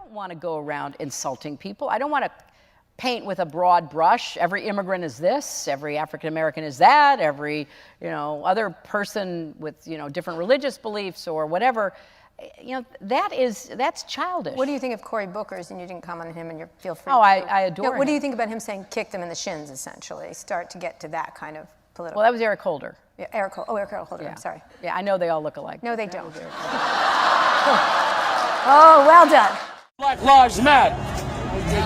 don't want to go around insulting people. I don't want to paint with a broad brush. Every immigrant is this, every African American is that, every, other person with, different religious beliefs or whatever. That's childish. What do you think of Cory Booker's, and you didn't comment on him, and you feel free to. I adore him. What do you think about him saying kick them in the shins, essentially? Start to get to that kind of political. Well, that was Eric Holder. Yeah, Eric Holder, yeah. I'm sorry. Yeah, I know they all look alike. No, they don't. Oh, well done. Black Lives Matter.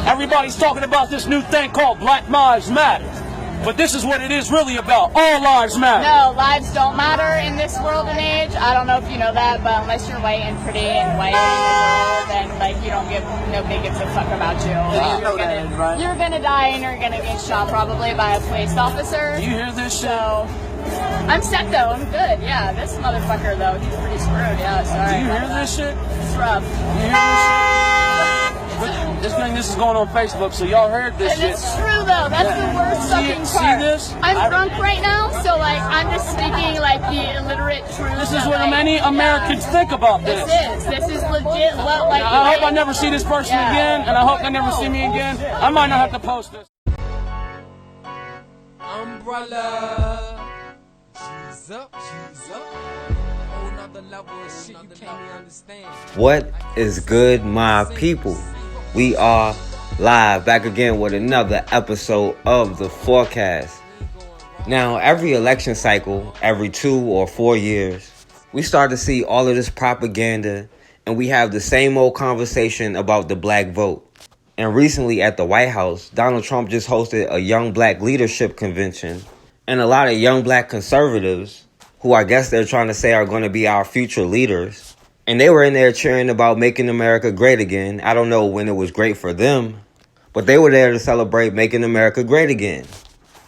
Everybody's talking about this new thing called Black Lives Matter. But this is what it is really about. All lives matter. No, lives don't matter in this world and age. I don't know if you know that, but unless you're white and pretty and white in the world, then nobody gives a fuck about you. You're gonna die and you're gonna get shot probably by a police officer. You hear this shit? So, I'm set though, I'm good, yeah. This motherfucker though, he's pretty screwed, yeah, sorry. Do you hear this shit? It's rough. You hear this shit? This is going on Facebook, so y'all heard this shit. And it's true though, that's the worst fucking part. See this? I'm drunk right now, so I'm just speaking the illiterate truth. This is what many Americans think about this. This is legit what I hope I never see this person again, and I hope they never see me again. I might not have to post this. Umbrella. She's up. Whole nother level of shit you can't even understand. What is good, my people? We are live back again with another episode of The Forecast. Now, every election cycle, every 2 or 4 years, we start to see all of this propaganda, and we have the same old conversation about the black vote. And recently at the White House, Donald Trump just hosted a young black leadership convention, and a lot of young black conservatives, who I guess they're trying to say are going to be our future leaders, and they were in there cheering about making America great again. I don't know when it was great for them, but they were there to celebrate making America great again.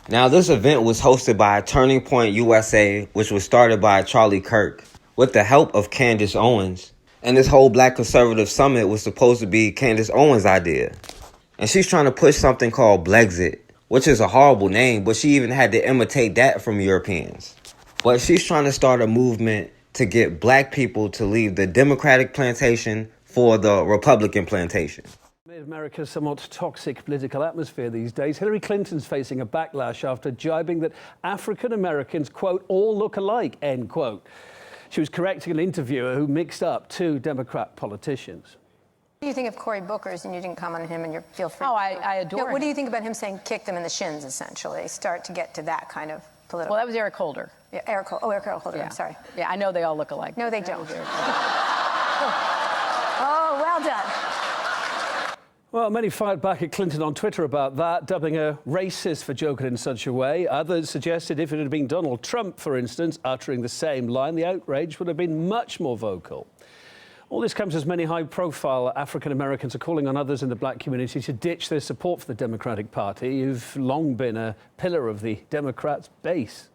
Now, this event was hosted by Turning Point USA, which was started by Charlie Kirk, with the help of Candace Owens. And this whole Black Conservative Summit was supposed to be Candace Owens' idea. And she's trying to push something called Blexit, which is a horrible name, but she even had to imitate that from Europeans. But she's trying to start a movement to get black people to leave the Democratic plantation for the Republican plantation. Made America's somewhat toxic political atmosphere these days. Hillary Clinton's facing a backlash after jibing that African Americans, quote, all look alike, end quote. She was correcting an interviewer who mixed up 2 Democrat politicians. What do you think of Cory Booker's, and you didn't comment on him, and you feel free I adore him. What do you think about him saying kick them in the shins, essentially? Start to get to that kind of political. Well, that was Eric Holder. Yeah, Eric Holder, yeah. I'm sorry. Yeah, I know they all look alike. No, they don't. Oh, well done. Well, many fired back at Clinton on Twitter about that, dubbing her racist for joking in such a way. Others suggested if it had been Donald Trump, for instance, uttering the same line, the outrage would have been much more vocal. All this comes as many high-profile African Americans are calling on others in the black community to ditch their support for the Democratic Party, who've long been a pillar of the Democrats' base.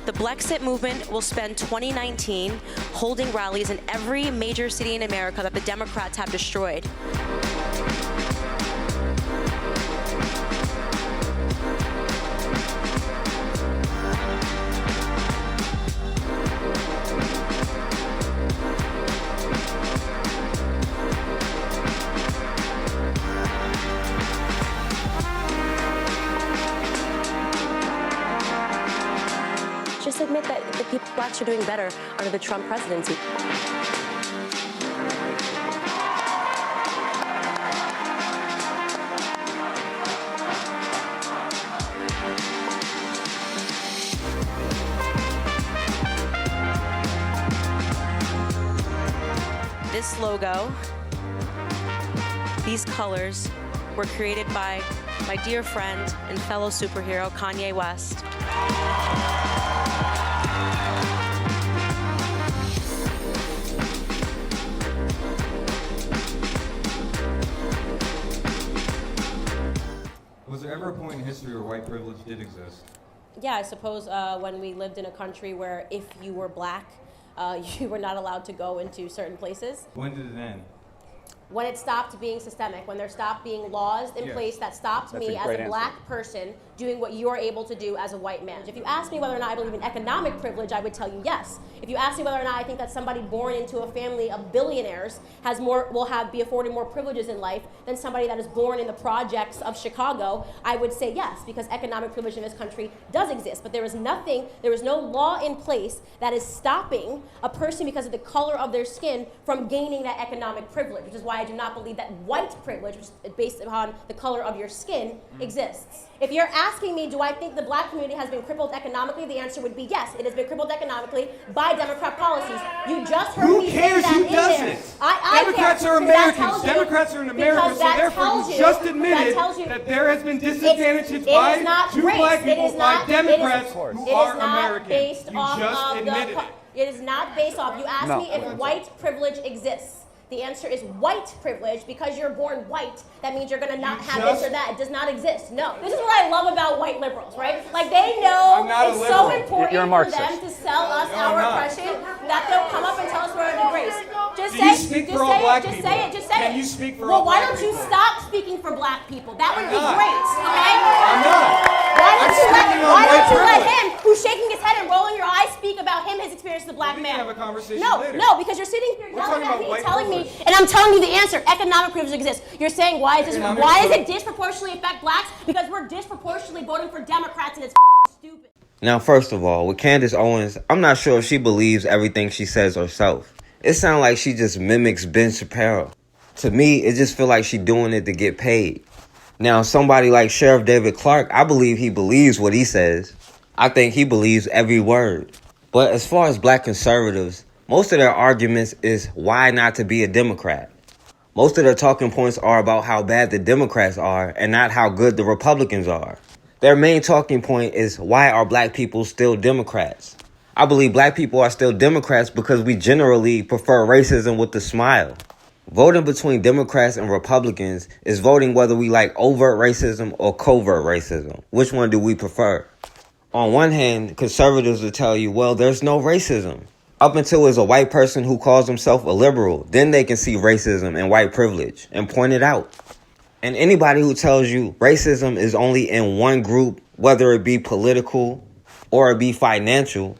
The Blexit movement will spend 2019 holding rallies in every major city in America that the Democrats have destroyed. Just admit that the people, blacks are doing better under the Trump presidency. This logo, these colors, were created by my dear friend and fellow superhero, Kanye West. Was there ever a point in history history where white privilege did exist. Yeah, I suppose when we lived in a country where if you were black, you were not allowed to go into certain places. When did it end? When it stopped being systemic, when there stopped being laws in place that stopped me as a black person doing what you're able to do as a white man. If you ask me whether or not I believe in economic privilege, I would tell you yes. If you ask me whether or not I think that somebody born into a family of billionaires be afforded more privileges in life than somebody that is born in the projects of Chicago, I would say yes, because economic privilege in this country does exist. But there is no law in place that is stopping a person because of the color of their skin from gaining that economic privilege, which is why I do not believe that white privilege, which is based upon the color of your skin, exists. If you're asking me, do I think the black community has been crippled economically, the answer would be yes. It has been crippled economically by Democrat policies. You just heard me say that in there. Democrats are Americans. Democrats are in America, so therefore you just admitted that there has been disadvantage by two black people by Democrats who are Americans. You just admitted it. It is not based off. You asked me if white privilege exists. The answer is white privilege. Because you're born white, that means you're going to not have this or that. It does not exist. No. This is what I love about white liberals, right? Like, they know it's so important for them to sell us our oppression that they'll come up and tell us we're a disgrace. Just say it. Just say it. Can you speak for all Why black don't you people? stop speaking for black people? That would be great, okay? I'm not. Why don't you let privilege. him, who's shaking his head and rolling your eyes, speak about him, his experience as a black man? have a conversation later. No, because you're sitting here yelling at me, telling me, and I'm telling you the answer. Economic privilege exists. You're saying why does it disproportionately affect blacks? Because we're disproportionately voting for Democrats, and it's stupid. Now, first of all, with Candace Owens, I'm not sure if she believes everything she says herself. It sounds like she just mimics Ben Shapiro. To me, it just feels like she's doing it to get paid. Now, somebody like Sheriff David Clark, I believe he believes what he says. I think he believes every word. But as far as black conservatives, most of their arguments is why not to be a Democrat. Most of their talking points are about how bad the Democrats are and not how good the Republicans are. Their main talking point is why are black people still Democrats? I believe black people are still Democrats because we generally prefer racism with a smile. Voting between Democrats and Republicans is voting whether we like overt racism or covert racism. Which one do we prefer? On one hand, conservatives will tell you, well, there's no racism. Up until it's a white person who calls himself a liberal, then they can see racism and white privilege and point it out. And anybody who tells you racism is only in one group, whether it be political or it be financial,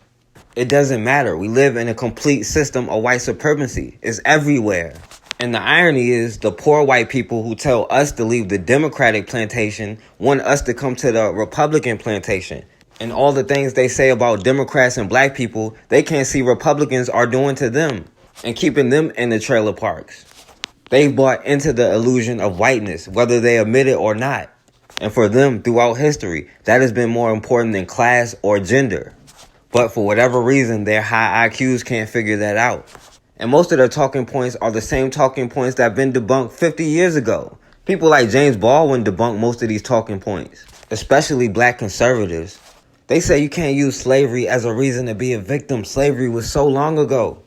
it doesn't matter. We live in a complete system of white supremacy. It's everywhere. And the irony is the poor white people who tell us to leave the Democratic plantation want us to come to the Republican plantation. And all the things they say about Democrats and black people, they can't see Republicans are doing to them and keeping them in the trailer parks. They bought into the illusion of whiteness, whether they admit it or not. And for them, throughout history, that has been more important than class or gender. But for whatever reason, their high IQs can't figure that out. And most of their talking points are the same talking points that have been debunked 50 years ago. People like James Baldwin debunked most of these talking points, especially black conservatives. They say you can't use slavery as a reason to be a victim. Slavery was so long ago.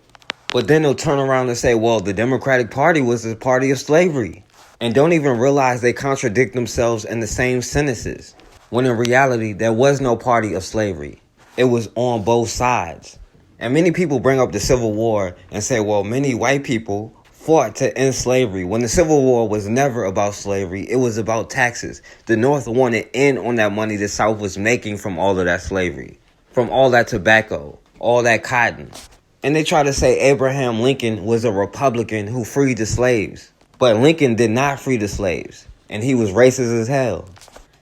But then they'll turn around and say, well, the Democratic Party was the party of slavery. And don't even realize they contradict themselves in the same sentences. When in reality, there was no party of slavery. It was on both sides. And many people bring up the Civil War and say, well, many white people fought to end slavery. When the Civil War was never about slavery, it was about taxes. The North wanted in on that money the South was making from all of that slavery, from all that tobacco, all that cotton. And they try to say Abraham Lincoln was a Republican who freed the slaves. But Lincoln did not free the slaves, and he was racist as hell.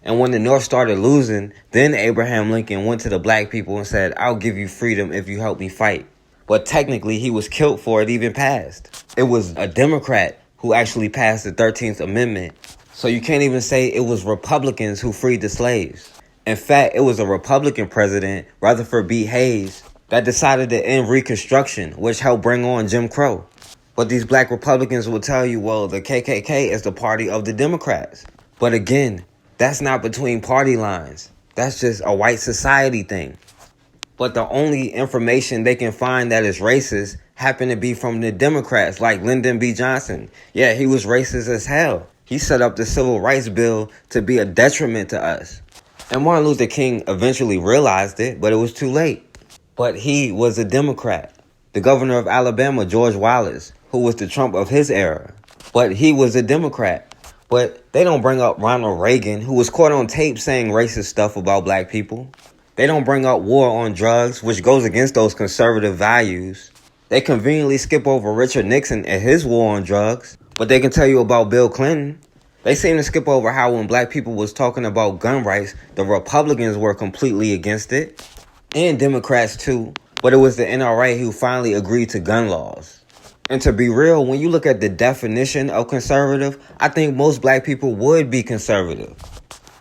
And when the North started losing, then Abraham Lincoln went to the black people and said, I'll give you freedom if you help me fight. But technically, he was killed for it even passed. It was a Democrat who actually passed the 13th Amendment. So you can't even say it was Republicans who freed the slaves. In fact, it was a Republican president, Rutherford B. Hayes, that decided to end Reconstruction, which helped bring on Jim Crow. But these black Republicans will tell you, well, the KKK is the party of the Democrats. But again, that's not between party lines. That's just a white society thing. But the only information they can find that is racist happened to be from the Democrats, like Lyndon B. Johnson. Yeah, he was racist as hell. He set up the Civil Rights Bill to be a detriment to us. And Martin Luther King eventually realized it, but it was too late. But he was a Democrat. The governor of Alabama, George Wallace, who was the Trump of his era. But he was a Democrat. But they don't bring up Ronald Reagan, who was caught on tape saying racist stuff about black people. They don't bring up war on drugs, which goes against those conservative values. They conveniently skip over Richard Nixon and his war on drugs. But they can tell you about Bill Clinton. They seem to skip over how when black people was talking about gun rights, the Republicans were completely against it. And Democrats too. But it was the NRA who finally agreed to gun laws. And to be real, when you look at the definition of conservative, I think most black people would be conservative.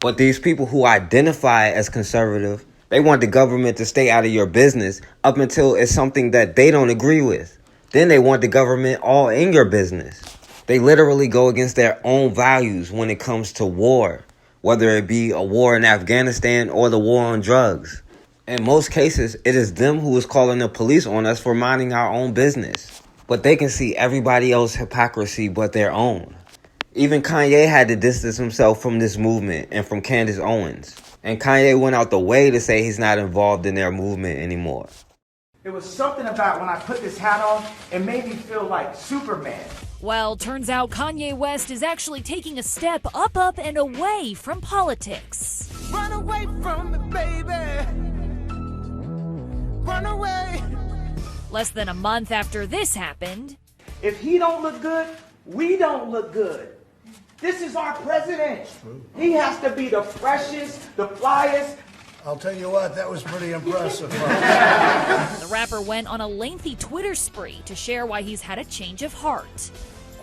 But these people who identify as conservative, they want the government to stay out of your business up until it's something that they don't agree with. Then they want the government all in your business. They literally go against their own values when it comes to war, whether it be a war in Afghanistan or the war on drugs. In most cases, it is them who is calling the police on us for minding our own business. But they can see everybody else's hypocrisy but their own. Even Kanye had to distance himself from this movement and from Candace Owens. And Kanye went out the way to say he's not involved in their movement anymore. There was something about when I put this hat on, it made me feel like Superman. Well, turns out Kanye West is actually taking a step up, and away from politics. Run away from me, baby. Run away. Less than a month after this happened, if he don't look good, we don't look good. This is our president. He has to be the freshest, the flyest. I'll tell you what, that was pretty impressive. The rapper went on a lengthy Twitter spree to share why he's had a change of heart.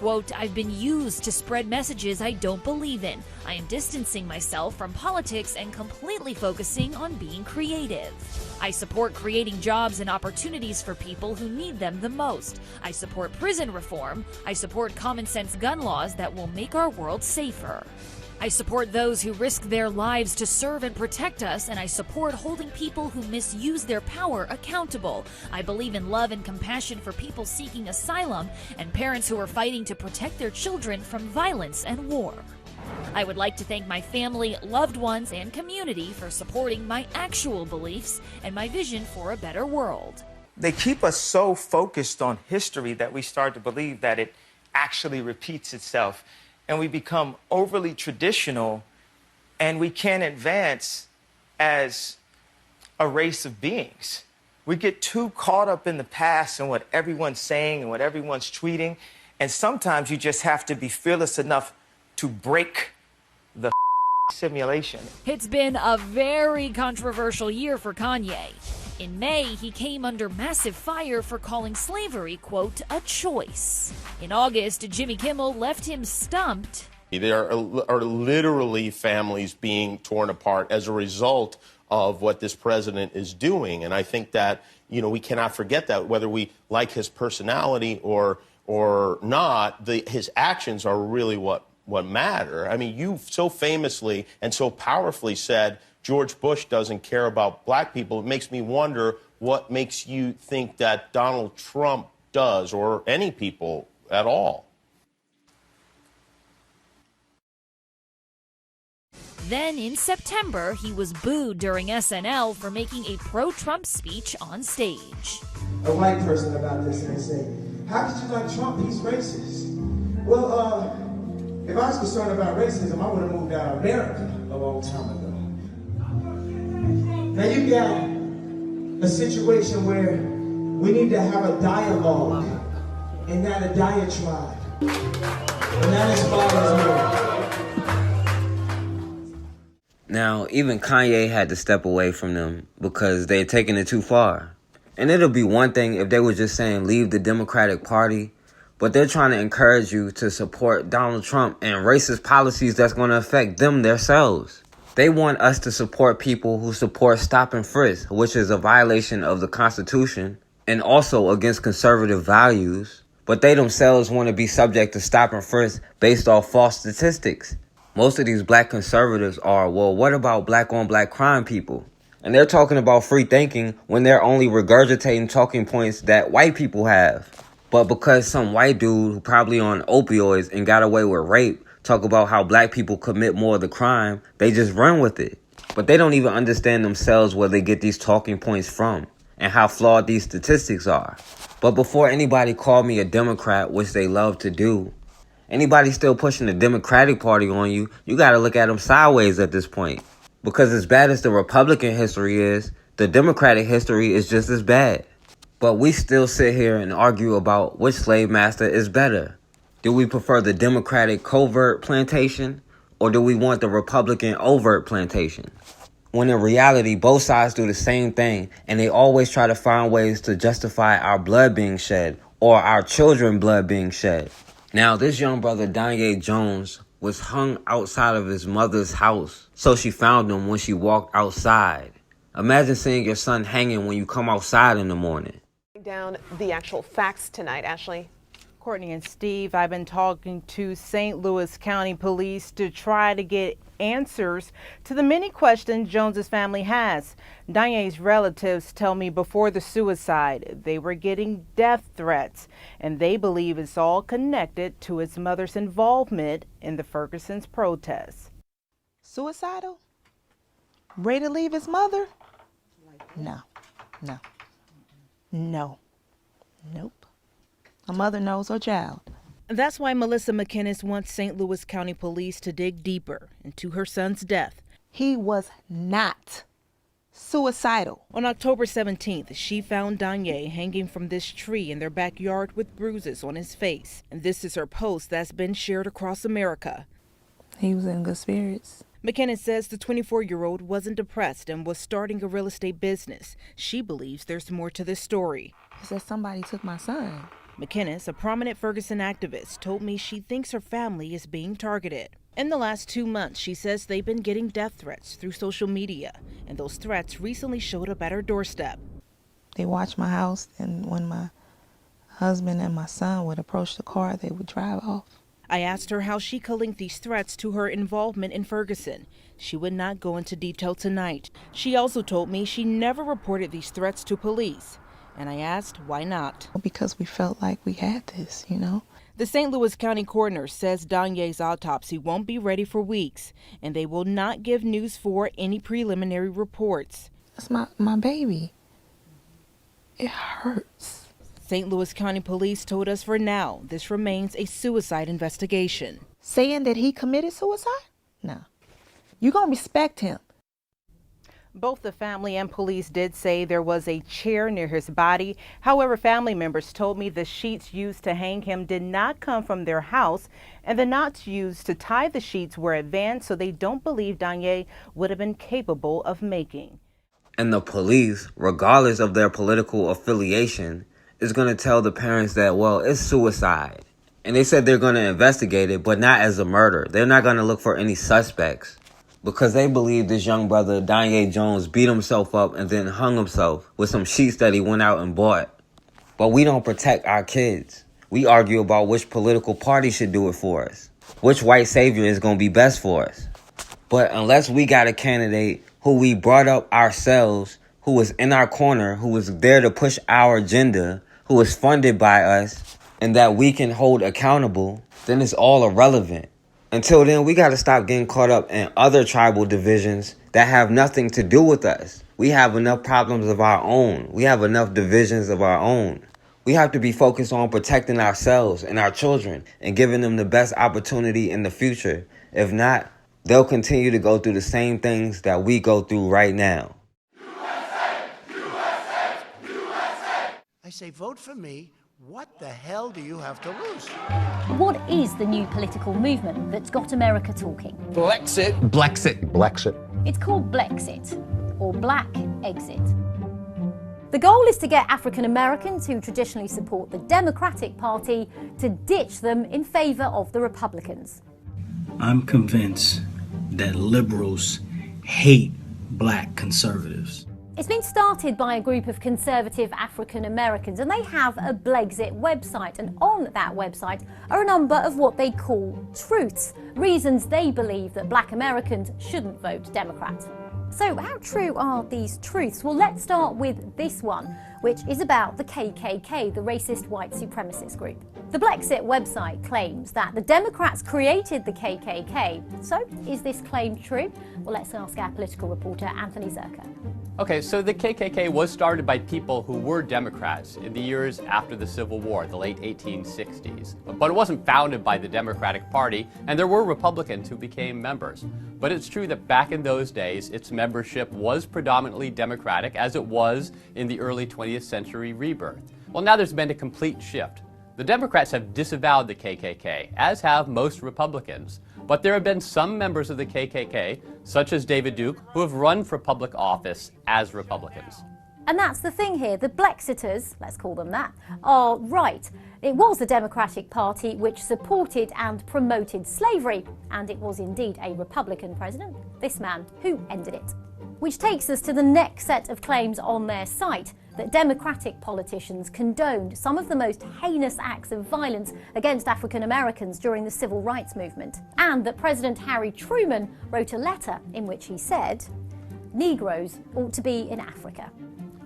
Quote, "I've been used to spread messages I don't believe in. I am distancing myself from politics and completely focusing on being creative. I support creating jobs and opportunities for people who need them the most. I support prison reform. I support common sense gun laws that will make our world safer. I support those who risk their lives to serve and protect us, and I support holding people who misuse their power accountable. I believe in love and compassion for people seeking asylum and parents who are fighting to protect their children from violence and war. I would like to thank my family, loved ones, and community for supporting my actual beliefs and my vision for a better world." They keep us so focused on history that we start to believe that it actually repeats itself. And we become overly traditional, and we can't advance as a race of beings. We get too caught up in the past and what everyone's saying and what everyone's tweeting, and sometimes you just have to be fearless enough to break the simulation. It's been a very controversial year for Kanye. In May, he came under massive fire for calling slavery, quote, "a choice." In August, Jimmy Kimmel left him stumped. There are literally families being torn apart as a result of what this president is doing. And I think that, we cannot forget that, whether we like his personality or not, his actions are really what matter. I mean, you so famously and so powerfully said George Bush doesn't care about black people. It makes me wonder what makes you think that Donald Trump does, or any people at all. Then in September, he was booed during SNL for making a pro-Trump speech on stage. A white person about this and they say, "How could you like Trump? He's racist." Well, if I was concerned about racism, I would have moved out of America a long time ago. Now you got a situation where we need to have a dialogue and not a diatribe. And that inspires me. Now, even Kanye had to step away from them because they had taken it too far. And it'll be one thing if they were just saying leave the Democratic Party, but they're trying to encourage you to support Donald Trump and racist policies that's going to affect them themselves. They want us to support people who support stop and frisk, which is a violation of the Constitution and also against conservative values. But they themselves want to be subject to stop and frisk based off false statistics. Most of these black conservatives are, well, what about black on black crime people? And they're talking about free thinking when they're only regurgitating talking points that white people have. But because some white dude who probably on opioids and got away with rape talk about how black people commit more of the crime, they just run with it. But they don't even understand themselves where they get these talking points from and how flawed these statistics are. But before anybody called me a Democrat, which they love to do, anybody still pushing the Democratic Party on you, you got to look at them sideways at this point. Because as bad as the Republican history is, the Democratic history is just as bad. But we still sit here and argue about which slave master is better. Do we prefer the Democratic covert plantation, or do we want the Republican overt plantation? When in reality, both sides do the same thing, and they always try to find ways to justify our blood being shed or our children's blood being shed. Now, this young brother, Danye Jones, was hung outside of his mother's house, so she found him when she walked outside. Imagine seeing your son hanging when you come outside in the morning. Down the actual facts tonight, Ashley. Courtney and Steve, I've been talking to St. Louis County Police to try to get answers to the many questions Jones's family has. Danye's relatives tell me before the suicide, they were getting death threats, and they believe it's all connected to his mother's involvement in the Ferguson's protests. Suicidal? Ready to leave his mother? No. Nope. A mother knows her child. That's why Melissa McKinnies wants St. Louis County Police to dig deeper into her son's death. He was not suicidal. On October 17th, she found Danye hanging from this tree in their backyard with bruises on his face. And this is her post that's been shared across America. He was in good spirits. McKinnies says the 24-year-old wasn't depressed and was starting a real estate business. She believes there's more to this story. He said somebody took my son. McKinnies, a prominent Ferguson activist, told me she thinks her family is being targeted. In the last 2 months, she says they've been getting death threats through social media, and those threats recently showed up at her doorstep. They watched my house, and when my husband and my son would approach the car, they would drive off. I asked her how she could link these threats to her involvement in Ferguson. She would not go into detail tonight. She also told me she never reported these threats to police. And I asked why not. Because we felt like we had this, you know. The St. Louis County coroner says Danye's autopsy won't be ready for weeks, and they will not give News 4 any preliminary reports. That's my baby. It hurts. St. Louis County Police told us for now this remains a suicide investigation. Saying that he committed suicide? No. You're going to respect him. Both the family and police did say there was a chair near his body. However, family members told me the sheets used to hang him did not come from their house, and the knots used to tie the sheets were advanced, so they don't believe Danye would have been capable of making. And the police, regardless of their political affiliation, is going to tell the parents that, well, it's suicide. And they said they're going to investigate it, but not as a murder. They're not going to look for any suspects. Because they believe this young brother, Danye Jones, beat himself up and then hung himself with some sheets that he went out and bought. But we don't protect our kids. We argue about which political party should do it for us. Which white savior is going to be best for us. But unless we got a candidate who we brought up ourselves, who was in our corner, who was there to push our agenda, who was funded by us, and that we can hold accountable, then it's all irrelevant. Until then, we got to stop getting caught up in other tribal divisions that have nothing to do with us. We have enough problems of our own. We have enough divisions of our own. We have to be focused on protecting ourselves and our children and giving them the best opportunity in the future. If not, they'll continue to go through the same things that we go through right now. USA! USA! USA! I say, vote for me. What the hell do you have to lose? What is the new political movement that's got America talking? Blexit. It's called Blexit, or Black Exit. The goal is to get African Americans who traditionally support the Democratic Party to ditch them in favor of the Republicans. I'm convinced that liberals hate black conservatives. It's been started by a group of conservative African Americans, and they have a Blexit website, and on that website are a number of what they call truths, reasons they believe that black Americans shouldn't vote Democrat. So how true are these truths? Well, let's start with this one. which is about the KKK, the racist white supremacist group. The Blexit website claims that the Democrats created the KKK. So, is this claim true? Well, let's ask our political reporter, Anthony Zerka. Okay, so the KKK was started by people who were Democrats in the years after the Civil War, the late 1860s. But it wasn't founded by the Democratic Party, and there were Republicans who became members. But it's true that back in those days, its membership was predominantly Democratic, as it was in the early 20th century rebirth. Well, now there's been a complete shift. The Democrats have disavowed the KKK, as have most Republicans. But there have been some members of the KKK, such as David Duke, who have run for public office as Republicans. And that's the thing here, the Blexiters, let's call them that, are right. It was the Democratic Party which supported and promoted slavery, and it was indeed a Republican president, this man, who ended it. Which takes us to the next set of claims on their site, that Democratic politicians condoned some of the most heinous acts of violence against African Americans during the Civil Rights Movement, and that President Harry Truman wrote a letter in which he said, Negroes ought to be in Africa.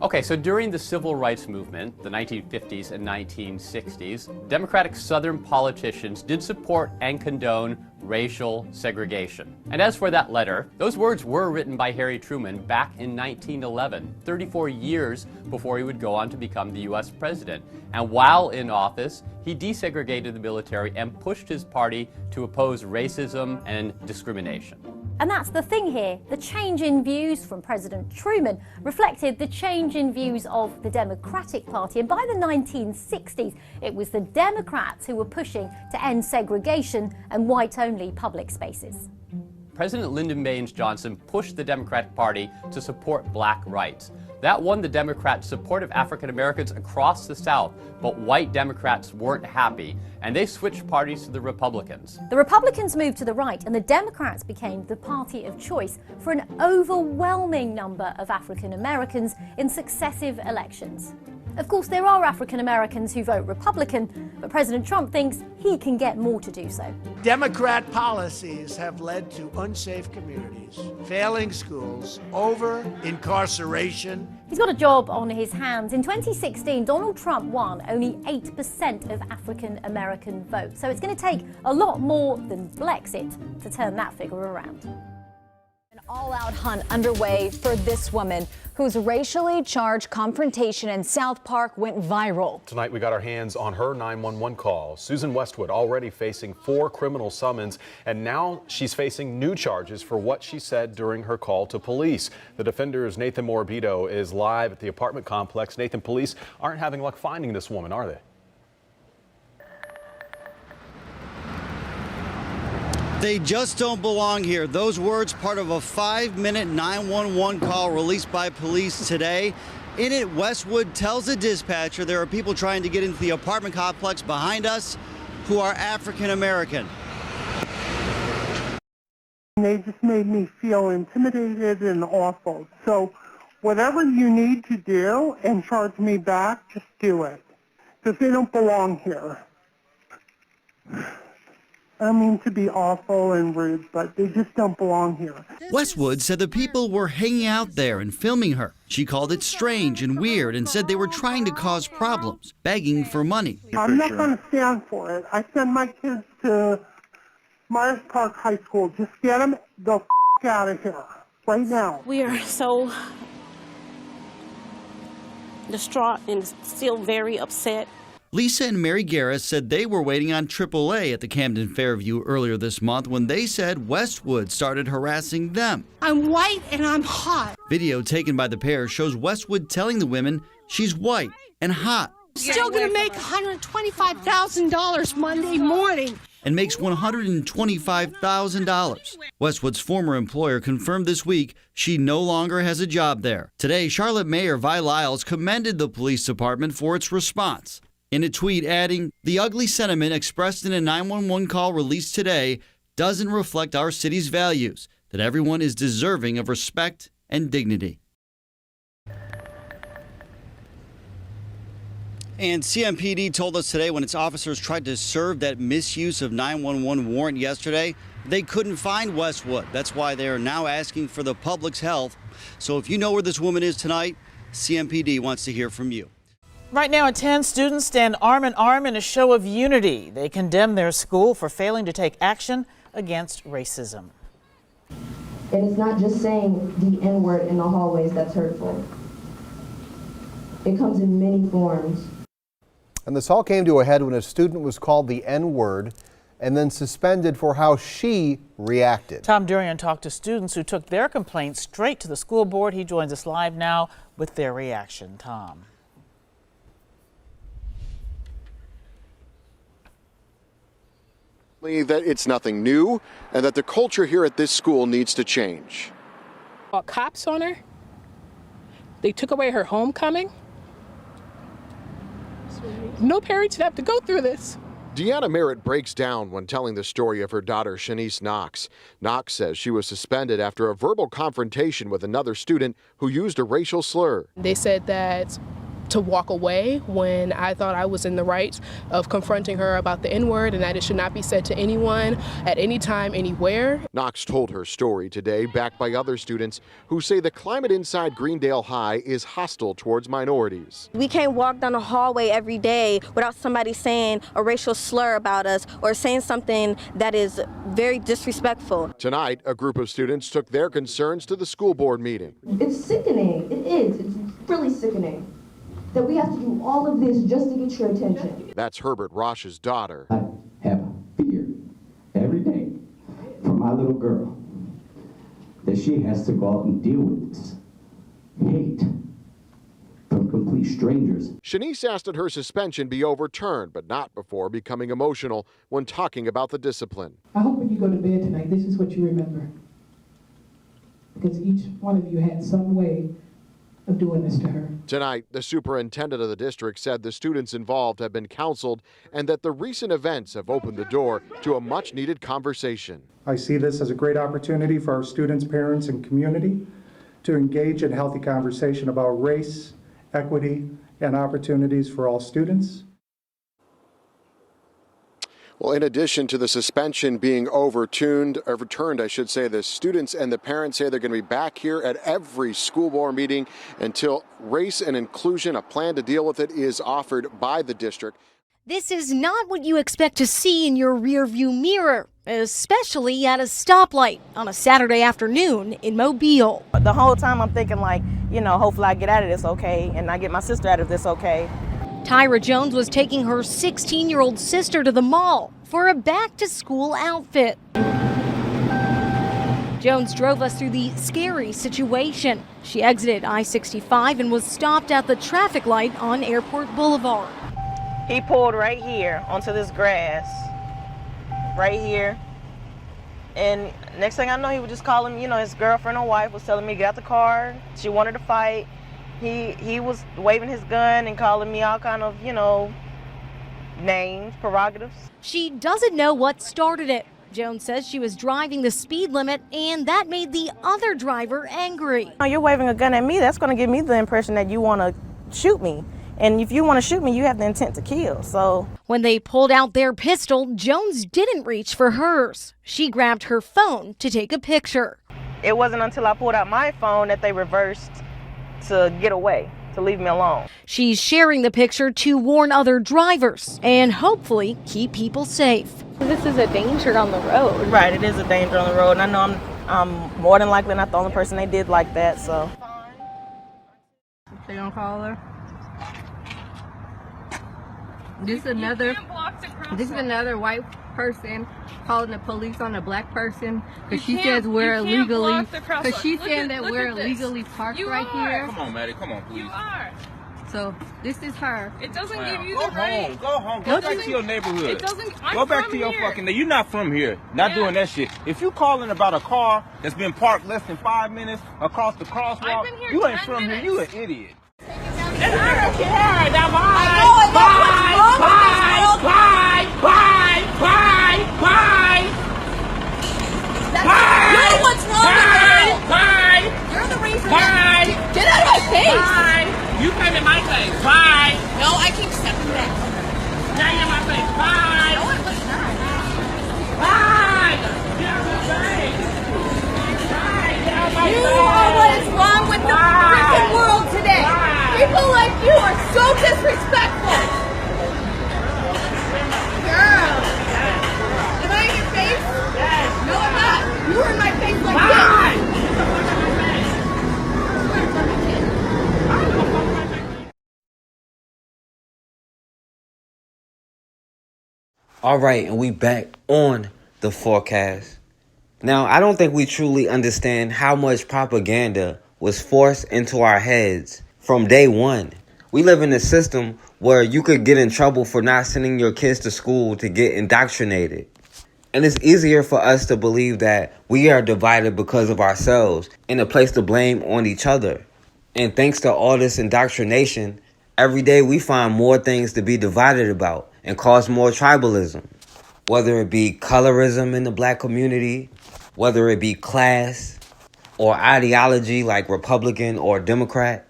Okay, so during the Civil Rights Movement, the 1950s and 1960s, Democratic Southern politicians did support and condone racial segregation. And as for that letter, those words were written by Harry Truman back in 1911, 34 years before he would go on to become the U.S. president. And while in office, he desegregated the military and pushed his party to oppose racism and discrimination. And that's the thing here, the change in views from President Truman reflected the change in views of the Democratic Party. And by the 1960s, it was the Democrats who were pushing to end segregation and white-only public spaces. President Lyndon Baines Johnson pushed the Democratic Party to support black rights. That won the Democrats' support of African Americans across the South, but white Democrats weren't happy, and they switched parties to the Republicans. The Republicans moved to the right, and the Democrats became the party of choice for an overwhelming number of African Americans in successive elections. Of course, there are African Americans who vote Republican, but President Trump thinks he can get more to do so. Democrat policies have led to unsafe communities, failing schools, over-incarceration. He's got a job on his hands. In 2016, Donald Trump won only 8% of African American votes. So it's going to take a lot more than Blexit to turn that figure around. An all-out hunt underway for this woman whose racially charged confrontation in South Park went viral. Tonight we got our hands on her 911 call. Susan Westwood already facing 4 criminal summons, and now she's facing new charges for what she said during her call to police. The Defender's Nathan Morabito is live at the apartment complex. Nathan, police aren't having luck finding this woman, are they? They just don't belong here. Those words part of a 5-minute 911 call released by police today. In it, Westwood tells the dispatcher there are people trying to get into the apartment complex behind us who are African American. They just made me feel intimidated and awful. So whatever you need to do and charge me back, just do it. Because they don't belong here. I don't mean to be awful and rude, but they just don't belong here. Westwood said the people were hanging out there and filming her. She called it strange and weird and said they were trying to cause problems, begging for money. I'm not going to stand for it. I send my kids to Myers Park High School. Just get them the f*** out of here right now. We are so distraught and still very upset. Lisa and Mary Garris said they were waiting on AAA at the Camden Fairview earlier this month when they said Westwood started harassing them. I'm white and I'm hot. Video taken by the pair shows Westwood telling the women she's white and hot. Still gonna make $125,000 Monday morning. And makes $125,000. Westwood's former employer confirmed this week she no longer has a job there. Today, Charlotte Mayor Vi Lyles commended the police department for its response. In a tweet adding, "The ugly sentiment expressed in a 911 call released today doesn't reflect our city's values, that everyone is deserving of respect and dignity." And CMPD told us today when its officers tried to serve that misuse of 911 warrant yesterday, they couldn't find Westwood. That's why they are now asking for the public's help. So if you know where this woman is tonight, CMPD wants to hear from you. Right now at 10, students stand arm in arm in a show of unity. They condemn their school for failing to take action against racism. And it's not just saying the N-word in the hallways that's hurtful. It comes in many forms. And this all came to a head when a student was called the N-word and then suspended for how she reacted. Tom Durian talked to students who took their complaints straight to the school board. He joins us live now with their reaction. Tom. That it's nothing new and that the culture here at this school needs to change. Cops on her. They took away her homecoming. No parents should have to go through this. Deanna Merritt breaks down when telling the story of her daughter, Shanice Knox. Knox says she was suspended after a verbal confrontation with another student who used a racial slur. They said that to walk away when I thought I was in the right of confronting her about the N-word and that it should not be said to anyone at any time, anywhere. Knox told her story today, backed by other students who say the climate inside Greendale High is hostile towards minorities. We can't walk down the hallway every day without somebody saying a racial slur about us or saying something that is very disrespectful. Tonight, a group of students took their concerns to the school board meeting. It's sickening. It is. It's really sickening that we have to do all of this just to get your attention. That's Herbert Rosh's daughter. I have fear every day for my little girl that she has to go out and deal with this hate from complete strangers. Shanice asked that her suspension be overturned, but not before becoming emotional when talking about the discipline. I hope when you go to bed tonight, this is what you remember. Because each one of you had some way of doing this to her. Tonight, the superintendent of the district said the students involved have been counseled and that the recent events have opened the door to a much-needed conversation. I see this as a great opportunity for our students, parents, and community to engage in healthy conversation about race, equity, and opportunities for all students. Well, in addition to the suspension being overturned, the students and the parents say they're going to be back here at every school board meeting until race and inclusion, a plan to deal with it, is offered by the district. This is not what you expect to see in your rearview mirror, especially at a stoplight on a Saturday afternoon in Mobile. The whole time I'm thinking hopefully I get out of this okay and I get my sister out of this okay. Tyra Jones was taking her 16-year-old sister to the mall for a back-to-school outfit. Jones drove us through the scary situation. She exited I-65 and was stopped at the traffic light on Airport Boulevard. He pulled right here onto this grass, right here. And next thing I know, he was just calling, his girlfriend or wife was telling me to get out the car. She wanted to fight. He was waving his gun and calling me all kind of, names, prerogatives. She doesn't know what started it. Jones says she was driving the speed limit and that made the other driver angry. You're waving a gun at me, that's going to give me the impression that you want to shoot me. And if you want to shoot me, you have the intent to kill, so. When they pulled out their pistol, Jones didn't reach for hers. She grabbed her phone to take a picture. It wasn't until I pulled out my phone that they reversed to get away, to leave me alone. She's sharing the picture to warn other drivers and hopefully keep people safe. This is a danger on the road. Right, it is a danger on the road, and I know I'm more than likely not the only person they did like that, so. They gonna call her? This is another white person calling the police on a black person because she says we're illegally. Because she's saying that we're illegally parked right here. Come on, Maddie. Come on, please. You are. So this is her. It doesn't give you the right. Go home. Go back to your neighborhood. It doesn't. Go back to your fucking. You're not from here. Not doing that shit. If you calling about a car that's been parked less than 5 minutes across the crosswalk, you ain't from here. You an idiot. I don't care. Now bye. You're what's wrong with you. You're the reason. Get out of my face. You came in my face. Bye. No, I keep stepping back. Now you're in my face. Bye. No, it was not. Bye. Get out of my face. Bye. Get out of my face. You are what is wrong with the freaking world today. All right, and we back on the forecast. Now, I don't think we truly understand how much propaganda was forced into our heads from day one. We live in a system where you could get in trouble for not sending your kids to school to get indoctrinated. And it's easier for us to believe that we are divided because of ourselves and to place the blame on each other. And thanks to all this indoctrination, every day we find more things to be divided about and cause more tribalism. Whether it be colorism in the black community, whether it be class or ideology like Republican or Democrat,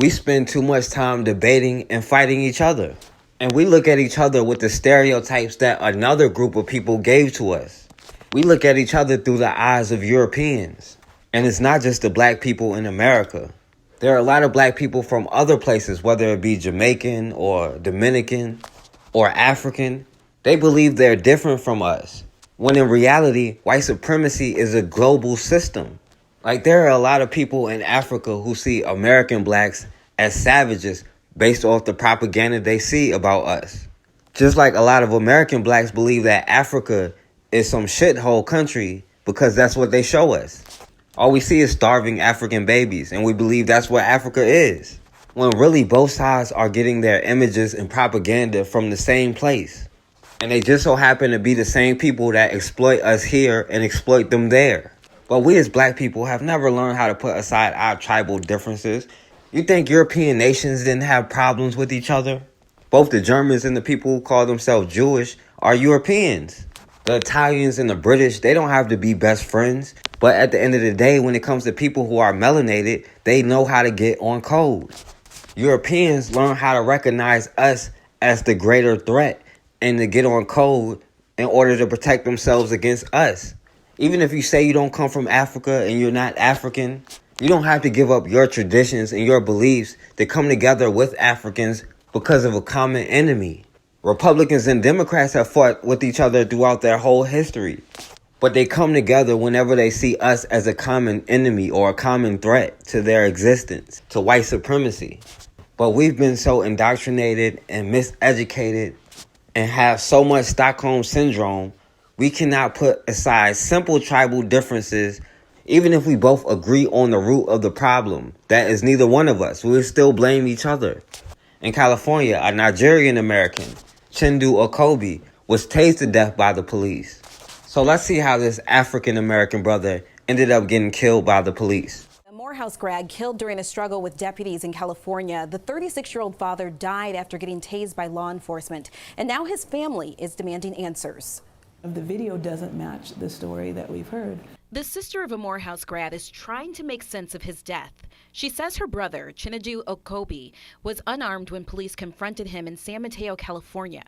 we spend too much time debating and fighting each other. And we look at each other with the stereotypes that another group of people gave to us. We look at each other through the eyes of Europeans. And it's not just the black people in America. There are a lot of black people from other places, whether it be Jamaican or Dominican or African. They believe they're different from us, when in reality, white supremacy is a global system. Like, there are a lot of people in Africa who see American blacks as savages based off the propaganda they see about us. Just like a lot of American blacks believe that Africa is some shithole country because that's what they show us. All we see is starving African babies, and we believe that's what Africa is. When really both sides are getting their images and propaganda from the same place. And they just so happen to be the same people that exploit us here and exploit them there. But we as black people have never learned how to put aside our tribal differences. You think European nations didn't have problems with each other? Both the Germans and the people who call themselves Jewish are Europeans. The Italians and the British, they don't have to be best friends. But at the end of the day, when it comes to people who are melanated, they know how to get on code. Europeans learn how to recognize us as the greater threat and to get on code in order to protect themselves against us. Even if you say you don't come from Africa and you're not African, you don't have to give up your traditions and your beliefs to come together with Africans because of a common enemy. Republicans and Democrats have fought with each other throughout their whole history, but they come together whenever they see us as a common enemy or a common threat to their existence, to white supremacy. But we've been so indoctrinated and miseducated and have so much Stockholm syndrome, we cannot put aside simple tribal differences. Even if we both agree on the root of the problem, that is neither one of us, we will still blame each other. In California, a Nigerian American, Chinedu Okobi, was tased to death by the police. So let's see how this African American brother ended up getting killed by the police. A Morehouse grad killed during a struggle with deputies in California. The 36-year-old father died after getting tased by law enforcement, and now his family is demanding answers. The video doesn't match the story that we've heard. The sister of a Morehouse grad is trying to make sense of his death. She says her brother, Chinedu Okobi, was unarmed when police confronted him in San Mateo, California.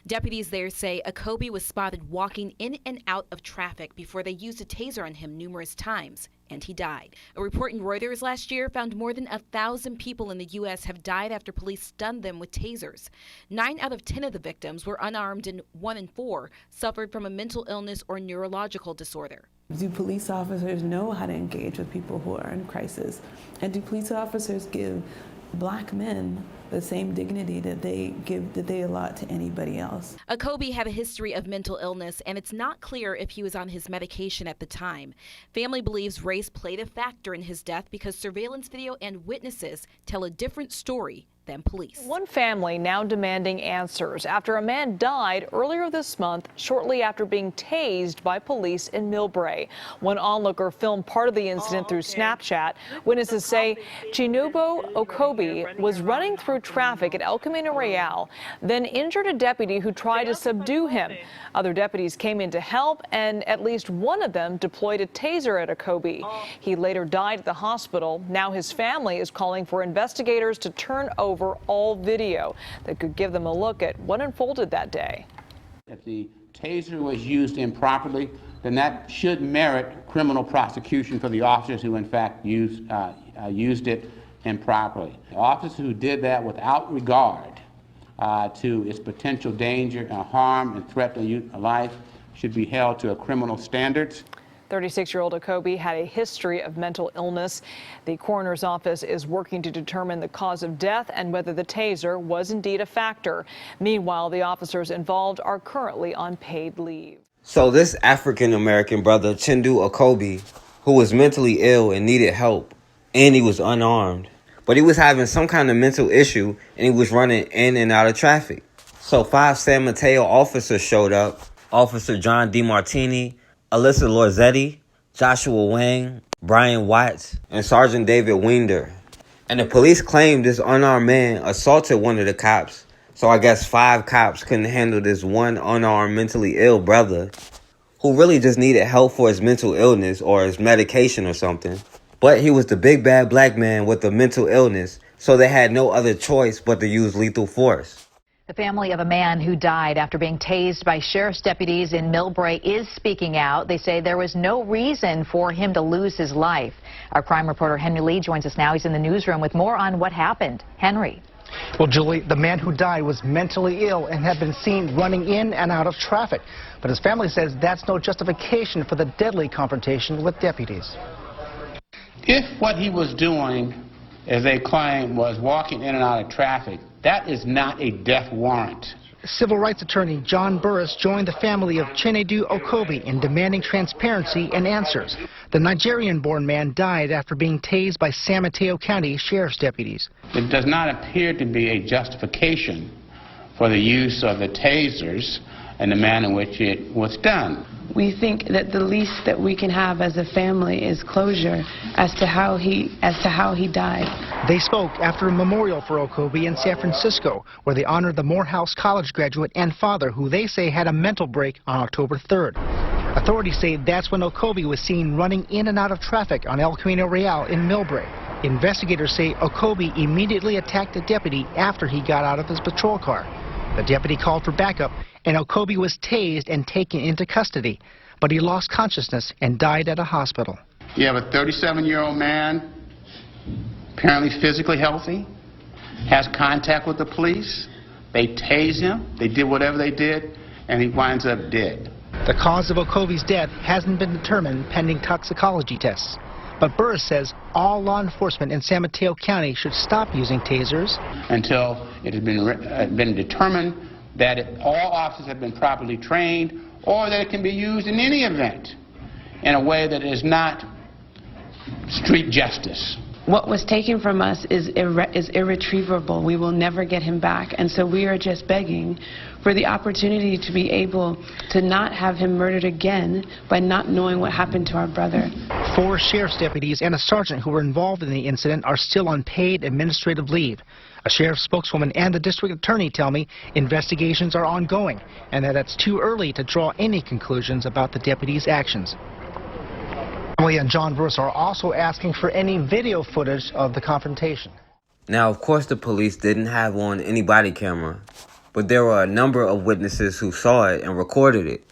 Deputies there say Okobi was spotted walking in and out of traffic before they used a taser on him numerous times, and he died. A report in Reuters last year found more than 1,000 people in the U.S. have died after police stunned them with tasers. 9 out of 10 of the victims were unarmed, and 1 in 4 suffered from a mental illness or neurological disorder. Do police officers know how to engage with people who are in crisis? And do police officers give black men the same dignity that they allot to anybody else? Okobi had a history of mental illness, and it's not clear if he was on his medication at the time. Family believes race played a factor in his death because surveillance video and witnesses tell a different story than police. One family now demanding answers after a man died earlier this month shortly after being tased by police in Millbrae. One onlooker filmed part of the incident through Snapchat. Witnesses say Chinedu Okobi was running through traffic at El Camino Real, then injured a deputy who tried to subdue him. Other deputies came in to help, and at least one of them deployed a taser at Okobi. He later died at the hospital. Now his family is calling for investigators to turn over all video that could give them a look at what unfolded that day. If the taser was used improperly, then that should merit criminal prosecution for the officers who in fact used it improperly. The officers who did that without regard to its potential danger, harm, and threat to life should be held to a criminal standards. 36-year-old Okobi had a history of mental illness. The coroner's office is working to determine the cause of death and whether the taser was indeed a factor. Meanwhile, the officers involved are currently on paid leave. So this African-American brother, Chinedu Okobi, who was mentally ill and needed help, and he was unarmed, but he was having some kind of mental issue and he was running in and out of traffic. So 5 San Mateo officers showed up. Officer John DeMartini, Alyssa Lorenzatti, Joshua Wang, Bryan Watt, and Sergeant David Weidner. And the police claimed this unarmed man assaulted one of the cops. So I guess 5 cops couldn't handle this one unarmed mentally ill brother who really just needed help for his mental illness or his medication or something. But he was the big bad black man with a mental illness, so they had no other choice but to use lethal force. The family of a man who died after being tased by sheriff's deputies in Millbrae is speaking out. They say there was no reason for him to lose his life. Our crime reporter Henry Lee joins us now. He's in the newsroom with more on what happened. Henry. Well, Julie, the man who died was mentally ill and had been seen running in and out of traffic. But his family says that's no justification for the deadly confrontation with deputies. If what he was doing, as they claim, was walking in and out of traffic, that is not a death warrant. Civil rights attorney John Burris joined the family of Chinedu Okobi in demanding transparency and answers. The Nigerian-born man died after being tased by San Mateo County sheriff's deputies. It does not appear to be a justification for the use of the tasers and the manner in which it was done. We think that the least that we can have as a family is closure as to how he died. They spoke after a memorial for Okobi in San Francisco, where they honored the Morehouse College graduate and father, who they say had a mental break on October 3rd. Authorities say that's when Okobi was seen running in and out of traffic on El Camino Real in Millbrae. Investigators say Okobi immediately attacked a deputy after he got out of his patrol car. The deputy called for backup, and Okobi was tased and taken into custody, but he lost consciousness and died at a hospital. You have a 37-year-old man, apparently physically healthy, has contact with the police. They tased him, they did whatever they did, and he winds up dead. The cause of Okobi's death hasn't been determined pending toxicology tests. But Burris says all law enforcement in San Mateo County should stop using tasers until it has been determined that all officers have been properly trained, or that it can be used in any event in a way that is not street justice. What was taken from us is irretrievable. We will never get him back, and so we are just begging for the opportunity to be able to not have him murdered again by not knowing what happened to our brother. 4 sheriff's deputies and a sergeant who were involved in the incident are still on paid administrative leave. A sheriff's spokeswoman and the district attorney tell me investigations are ongoing and that it's too early to draw any conclusions about the deputies' actions. Emily and John Burris are also asking for any video footage of the confrontation. Now, of course, the police didn't have on any body camera, but there were a number of witnesses who saw it and recorded it.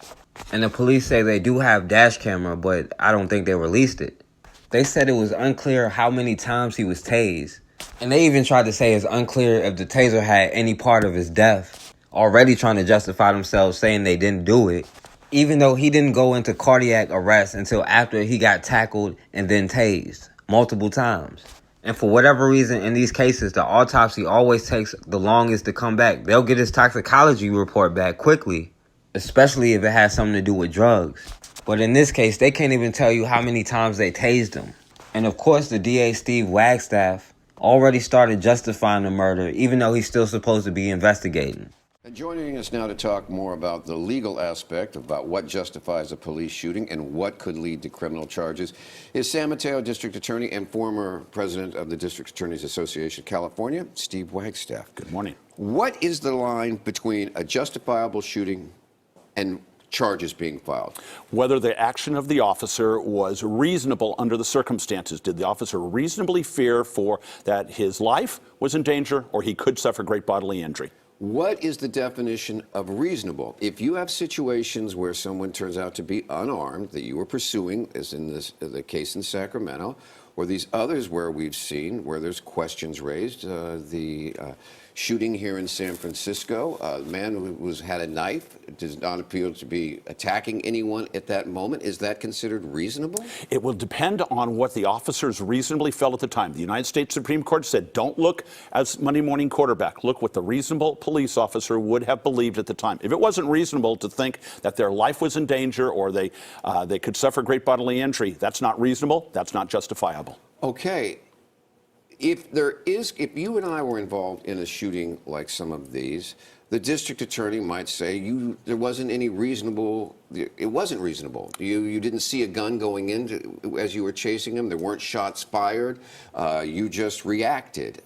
And the police say they do have dash camera, but I don't think they released it. They said it was unclear how many times he was tased. And they even tried to say it's unclear if the taser had any part of his death, already trying to justify themselves saying they didn't do it, even though he didn't go into cardiac arrest until after he got tackled and then tased multiple times. And for whatever reason, in these cases, the autopsy always takes the longest to come back. They'll get his toxicology report back quickly, especially if it has something to do with drugs. But in this case, they can't even tell you how many times they tased him. And of course, the DA Steve Wagstaff already started justifying the murder, even though he's still supposed to be investigating. And joining us now to talk more about the legal aspect about what justifies a police shooting and what could lead to criminal charges is San Mateo District Attorney and former president of the District Attorneys Association of California, Steve Wagstaff. Good morning. What is the line between a justifiable shooting and charges being filed? Whether the action of the officer was reasonable under the circumstances. Did the officer reasonably fear for that his life was in danger or he could suffer great bodily injury? What is the definition of reasonable? If you have situations where someone turns out to be unarmed that you were pursuing, as in the case in Sacramento, or these others where we've seen where there's questions raised. The shooting here in San Francisco, a man who had a knife does not appear to be attacking anyone at that moment. Is that considered reasonable? It will depend on what the officers reasonably felt at the time. The United States Supreme Court said, don't look as Monday morning quarterback. Look what the reasonable police officer would have believed at the time. If it wasn't reasonable to think that their life was in danger or they could suffer great bodily injury, that's not reasonable. That's not justifiable. Okay. If you and I were involved in a shooting like some of these, the district attorney might say there wasn't any reasonable. It wasn't reasonable. You didn't see a gun going in as you were chasing him. There weren't shots fired. You just reacted.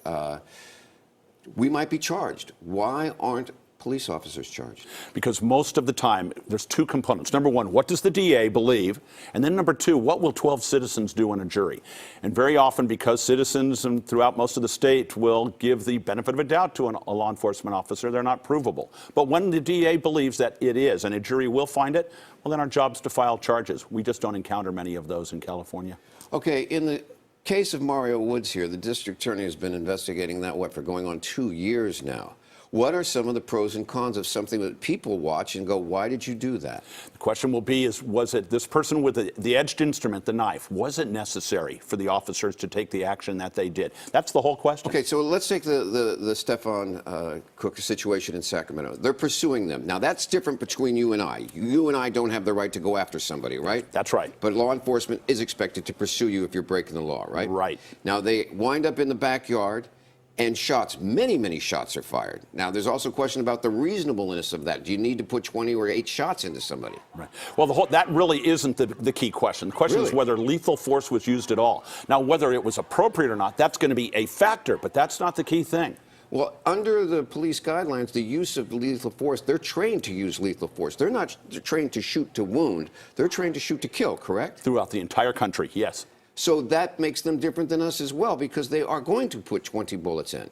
We might be charged. Why aren't police officers charged? Because most of the time, there's two components. Number one, what does the DA believe? And then number two, what will 12 citizens do in a jury? And very often, because citizens and throughout most of the state will give the benefit of a doubt to a law enforcement officer, they're not provable. But when the DA believes that it is, and a jury will find it, well, then our job's to file charges. We just don't encounter many of those in California. Okay, in the case of Mario Woods here, the district attorney has been investigating that, for going on 2 years now. What are some of the pros and cons of something that people watch and go, why did you do that? The question will be, was it this person with the edged instrument, the knife, was it necessary for the officers to take the action that they did? That's the whole question. Okay, so let's take the Stefan Cook situation in Sacramento. They're pursuing them. Now, that's different between you and I. You and I don't have the right to go after somebody, right? That's right. But law enforcement is expected to pursue you if you're breaking the law, right? Right. Now, they wind up in the backyard. And many shots are fired. Now, there's also a question about the reasonableness of that. Do you need to put 20 or 8 shots into somebody? Right. Well, that really isn't the key question. The question is whether lethal force was used at all. Now, whether it was appropriate or not, that's going to be a factor, but that's not the key thing. Well, under the police guidelines, the use of lethal force, they're trained to use lethal force. They're not trained to shoot to wound. They're trained to shoot to kill, correct? Throughout the entire country, yes. So that makes them different than us as well, because they are going to put 20 bullets in.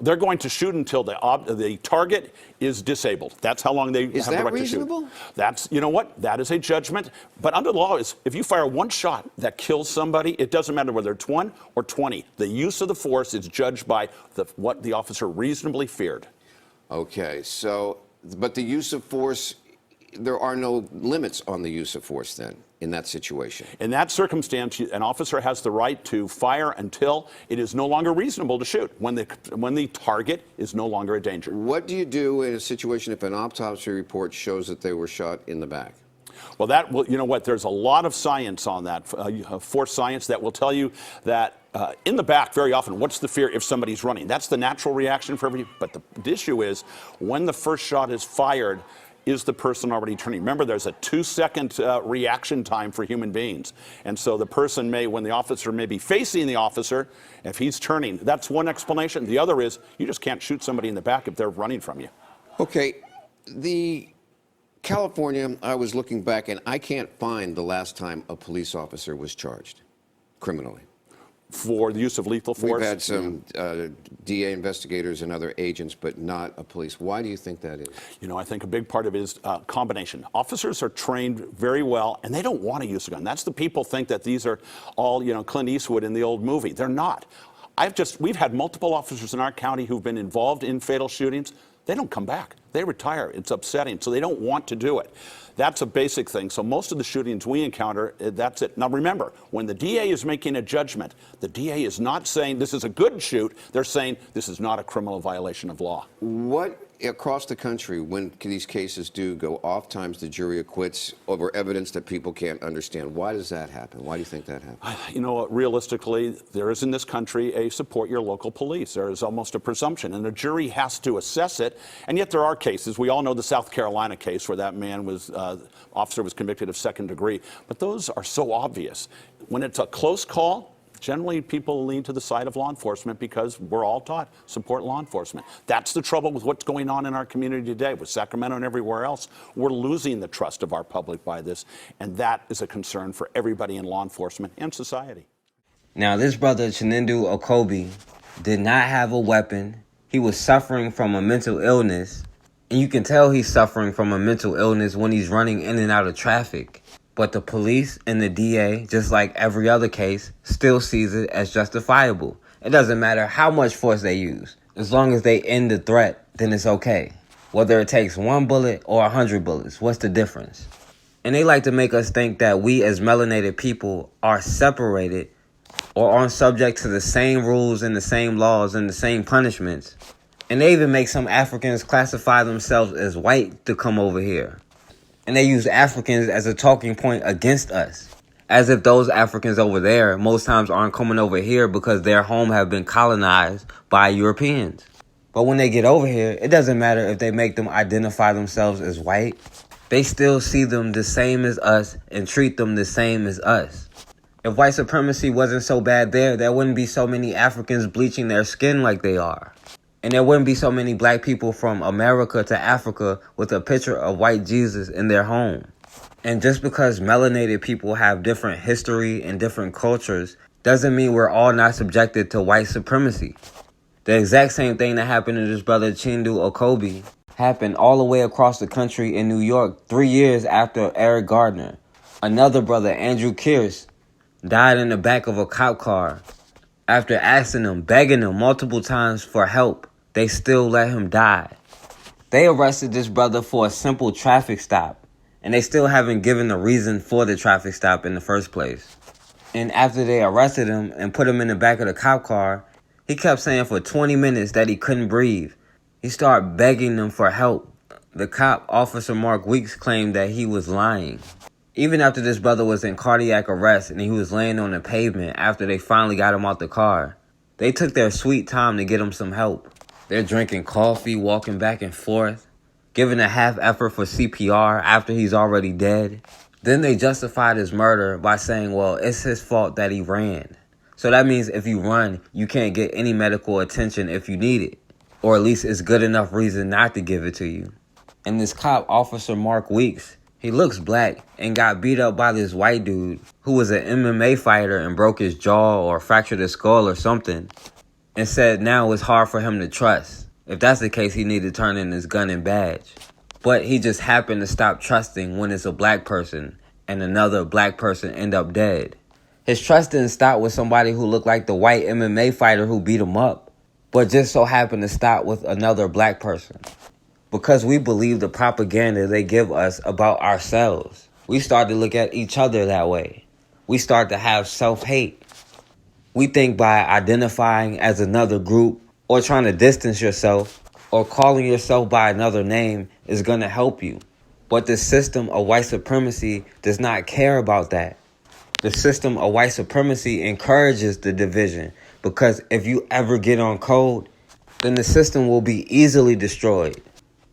They're going to shoot until the target is disabled. That's how long they have the right to shoot. Is that reasonable? That's, you know what? That is a judgment. But under the law, if you fire one shot that kills somebody, it doesn't matter whether it's 1 or 20. The use of the force is judged by what the officer reasonably feared. Okay, so, but the use of force, there are no limits on the use of force then in that situation. In that circumstance, an officer has the right to fire until it is no longer reasonable to shoot, when the target is no longer a danger. What do you do in a situation if an autopsy report shows that they were shot in the back? Well, you know what? There's a lot of science on that, force science, that will tell you that in the back, very often, what's the fear if somebody's running? That's the natural reaction for everybody. But the issue is, when the first shot is fired, is the person already turning? Remember, there's a 2-second reaction time for human beings. And so the person when the officer may be facing the officer, if he's turning, that's one explanation. The other is, you just can't shoot somebody in the back if they're running from you. Okay, California, I was looking back, and I can't find the last time a police officer was charged criminally. For the use of lethal force? We've had some DA investigators and other agents, but not a police. Why do you think that is? You know, I think a big part of it is combination. Officers are trained very well, and they don't want to use a gun. That's the people think that these are all, Clint Eastwood in the old movie. They're not. We've had multiple officers in our county who've been involved in fatal shootings. They don't come back. They retire. It's upsetting. So they don't want to do it. That's a basic thing. So most of the shootings we encounter, that's it. Now remember, when the DA is making a judgment, the DA is not saying this is a good shoot. They're saying this is not a criminal violation of law. What, across the country, when these cases do go, oftentimes the jury acquits over evidence that people can't understand. Why does that happen? Why do you think that happens? You know, realistically, there is in this country a support your local police. There is almost a presumption, and the jury has to assess it. And yet there are cases. We all know the South Carolina case where that man was, officer was convicted of second degree. But those are so obvious. When it's a close call, generally people lean to the side of law enforcement because we're all taught support law enforcement. That's the trouble with what's going on in our community today with Sacramento and everywhere else. We're losing the trust of our public by this, and that is a concern for everybody in law enforcement and society. Now, this brother, Chinedu Okobi, did not have a weapon. He was suffering from a mental illness, and you can tell he's suffering from a mental illness when he's running in and out of traffic. But the police and the DA, just like every other case, still sees it as justifiable. It doesn't matter how much force they use. As long as they end the threat, then it's okay. Whether it takes 1 bullet or 100 bullets, what's the difference? And they like to make us think that we as melanated people are separated or aren't subject to the same rules and the same laws and the same punishments. And they even make some Africans classify themselves as white to come over here. And they use Africans as a talking point against us. As if those Africans over there most times aren't coming over here because their home have been colonized by Europeans. But when they get over here, it doesn't matter if they make them identify themselves as white. They still see them the same as us and treat them the same as us. If white supremacy wasn't so bad there wouldn't be so many Africans bleaching their skin like they are. And there wouldn't be so many black people from America to Africa with a picture of white Jesus in their home. And just because melanated people have different history and different cultures doesn't mean we're all not subjected to white supremacy. The exact same thing that happened to this brother Chinedu Okobi happened all the way across the country in New York 3 years after Eric Garner. Another brother, Andrew Kearse, died in the back of a cop car. After asking him, begging him multiple times for help, they still let him die. They arrested this brother for a simple traffic stop, and they still haven't given a reason for the traffic stop in the first place. And after they arrested him and put him in the back of the cop car, he kept saying for 20 minutes that he couldn't breathe. He started begging them for help. The cop, Officer Mark Weeks, claimed that he was lying. Even after this brother was in cardiac arrest and he was laying on the pavement after they finally got him out the car, they took their sweet time to get him some help. They're drinking coffee, walking back and forth, giving a half effort for CPR after he's already dead. Then they justified his murder by saying, well, it's his fault that he ran. So that means if you run, you can't get any medical attention if you need it. Or at least it's good enough reason not to give it to you. And this cop, Officer Mark Weeks, he looks black and got beat up by this white dude who was an MMA fighter and broke his jaw or fractured his skull or something. And said now it's hard for him to trust. If that's the case, he need to turn in his gun and badge. But he just happened to stop trusting when it's a black person and another black person end up dead. His trust didn't stop with somebody who looked like the white MMA fighter who beat him up, but just so happened to stop with another black person. Because we believe the propaganda they give us about ourselves, we start to look at each other that way. We start to have self-hate. We think by identifying as another group or trying to distance yourself or calling yourself by another name is going to help you. But the system of white supremacy does not care about that. The system of white supremacy encourages the division because if you ever get on code, then the system will be easily destroyed.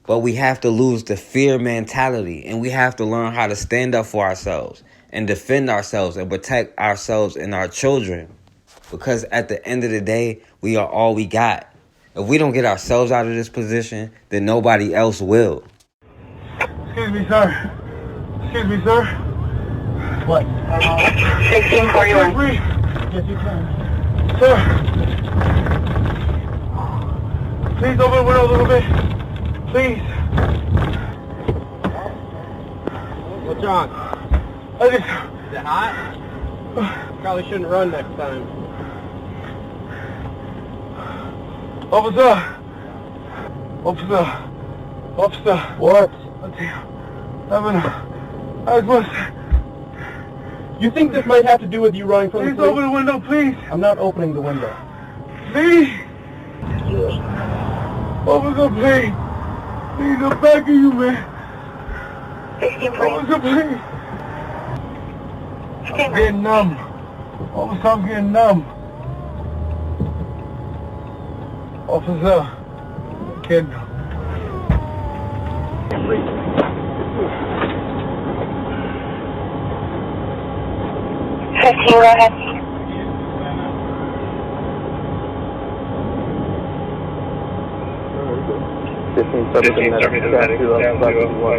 But we have to lose the fear mentality and we have to learn how to stand up for ourselves and defend ourselves and protect ourselves and our children. Because at the end of the day, we are all we got. If we don't get ourselves out of this position, then nobody else will. Excuse me, sir. Excuse me, sir. What? 1641. Yes, you can. Sir. Please open the window a little bit. Please. What's wrong? Is it hot? Probably shouldn't run next time. Officer! What? I was... You think this might have to do with you running from the police? Please open the window, please! I'm not opening the window. Please! Officer, please! Please, I'm begging you, man! Officer, please! I'm getting numb. Officer, I'm getting numb. Officer, kid. Go ahead. 15 medic down to 1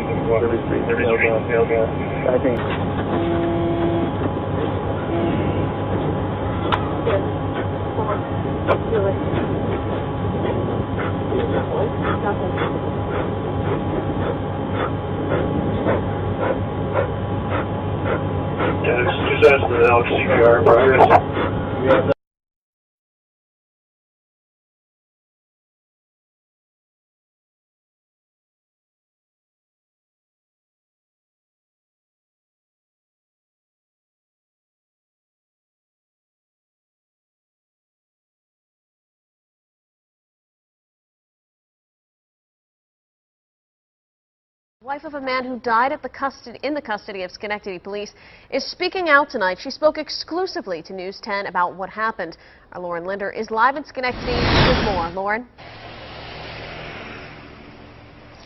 I think. assessment and I'll CPR in progress. Wife of a man who died in the custody of Schenectady police is speaking out tonight. She spoke exclusively to News 10 about what happened. Our Lauren Linder is live in Schenectady with more. Lauren?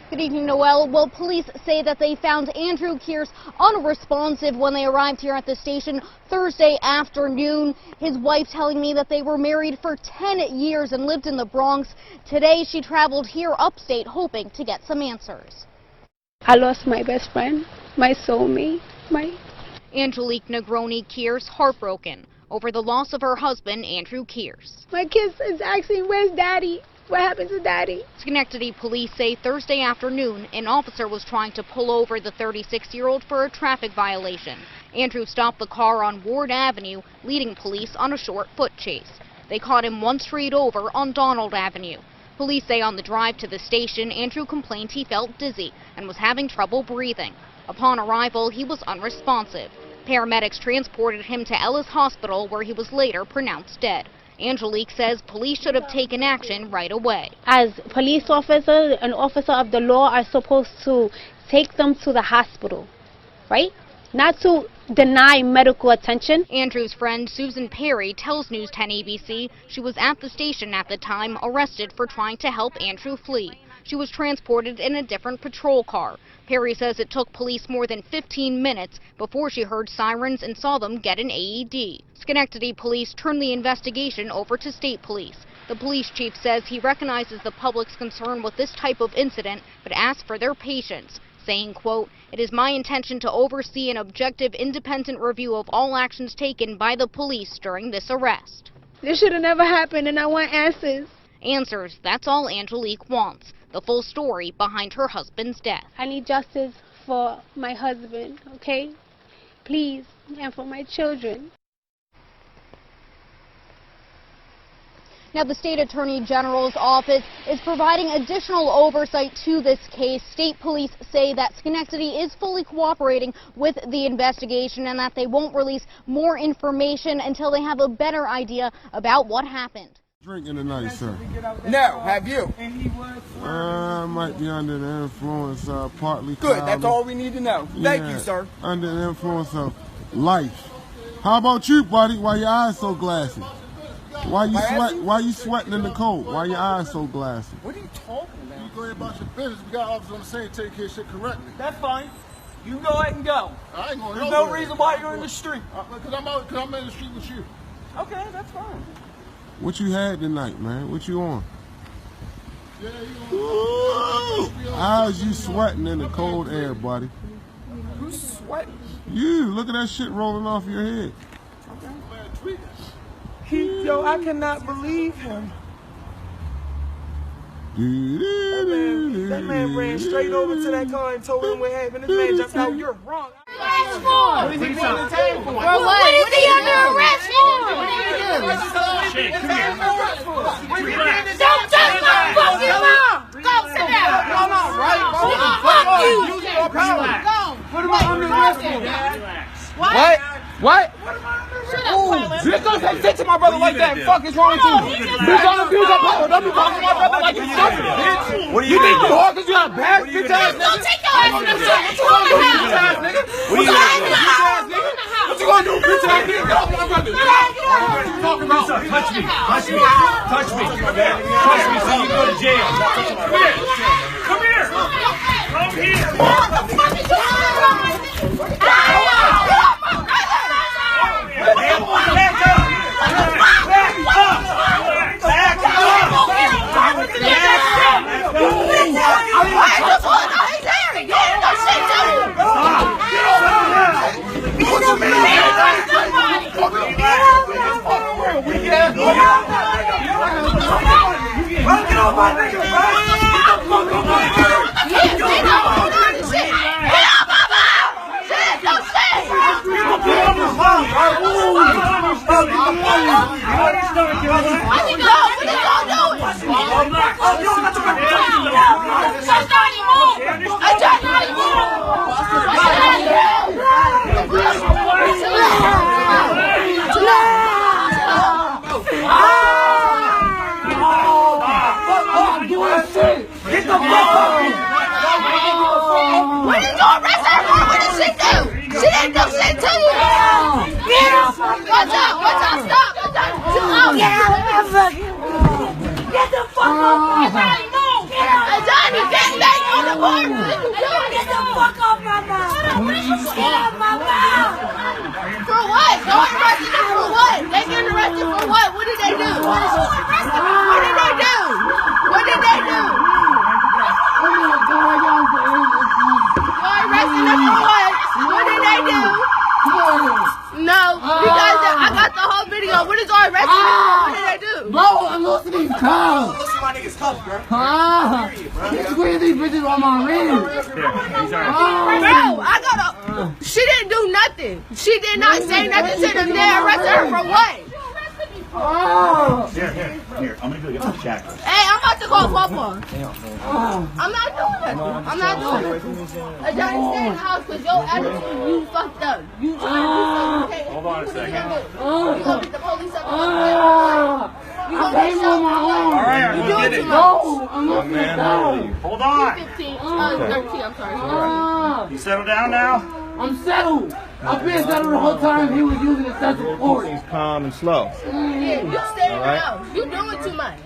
Good evening, Noel. Well, police say that they found Andrew Kearse unresponsive when they arrived here at the station Thursday afternoon. His wife telling me that they were married for 10 years and lived in the Bronx. Today, she traveled here upstate hoping to get some answers. I lost my best friend, my soulmate, Angelique Negroni Kearse heartbroken over the loss of her husband, Andrew Kearse. My kids is asking, where's Daddy? What happened to Daddy? Schenectady police say Thursday afternoon, an officer was trying to pull over the 36-year-old for a traffic violation. Andrew stopped the car on Ward Avenue, leading police on a short foot chase. They caught him one street over on Donald Avenue. Police say on the drive to the station, Andrew complained he felt dizzy and was having trouble breathing. Upon arrival, he was unresponsive. Paramedics transported him to Ellis Hospital, where he was later pronounced dead. Angelique says police should have taken action right away. As police officers, an officer of the law are supposed to take them to the hospital, right? Not to deny medical attention. Andrew's friend Susan Perry tells News 10 ABC she was at the station at the time, arrested for trying to help Andrew flee. She was transported in a different patrol car. Perry says it took police more than 15 minutes before she heard sirens and saw them get an AED. Schenectady police turned the investigation over to state police. The police chief says he recognizes the public's concern with this type of incident, but asks for their patience, saying, quote, "It is my intention to oversee an objective, independent review of all actions taken by the police during this arrest." This should have never happened, and I want answers. Answers, that's all Angelique wants. The full story behind her husband's death. I need justice for my husband, okay? Please, and for my children. Now, the State Attorney General's office is providing additional oversight to this case. State police say that Schenectady is fully cooperating with the investigation and that they won't release more information until they have a better idea about what happened. Drinking tonight, sir? No, have you? I might be under the influence, partly. Good, that's all we need to know. Thank you, sir. Under the influence of life. How about you, buddy? Why your eyes so glassy? Why you sweating in the cold? Why your eyes so glassy? What are you talking about? You go ahead about your business. We got officers on the scene take care of shit correctly. That's fine. You go ahead and go. I ain't going There's no reason why you're in the street. Because I'm in the street with you. Okay, that's fine. What you had tonight, man? What you on? How's you sweating in the cold air, buddy? Who's sweating? You. Look at that shit rolling off your head. Yo, I cannot believe him. That man ran straight over to that car and told him what happened. This man jumped out. You're wrong. What is he putting the table for? What is he under arrest for? Don't touch my fucking mom! Go sit down! No, right? Fuck you! What am I under arrest for? What? Ooh, bitch, don't say shit to my brother like that. Fuck is wrong with you? Bitch, don't abuse your power. Don't be talking to my brother like you stupid, bitch. What do you think you hard because you got a bad bitch ass nigga? Don't take your ass to the shit. What you gonna do, bitch ass nigga? What you gonna do, What you gonna do, bitch ass nigga? Get off my brother. What you talking about? Touch me. Touch me. Touch me. Touch me so you go to jail. Come here. Come here. Come here. What the fuck is going on? Get off my nigga, bro! Get the fuck off my nigga! What did you arrest her for? What did she do? She didn't do shit to you. Get up. Watch out. Watch out. Stop. Watch out. Get out. Get the fuck off. Hey, Johnny, get back on the board. Get the fuck off my mouth. Get off my mouth. For what? Y'all arrested them for what? They get arrested for what? What did they do? What did they do? What did they do? Y'all arrested them for what? What did they do? No, because I got the whole video. What is y'all arrested them for? What did they do? Bro, I'm losing these calls. Listen, my niggas cuffed, bro. He's squeezing these bitches on my ring. Bro, I gotta. She didn't do nothing. She did not say nothing to them. They arrested her for what? Here, I'm gonna go get some shackles. Hey, I'm about to call Papa. I'm not doing that. I'm not doing it. I gotta stay in the house because your attitude, you fucked up. You trying to do something. Hold on a second. You gonna get the police up. You gonna get shot. All right, I'm gonna get it. No, I'm not gonna go. Hold on. 15, 13, I'm sorry. You settle down now? I'm settled. I've been settled the whole time. He was using excessive force. He's calm and slow. Yeah, you stay in the house. You doing too much.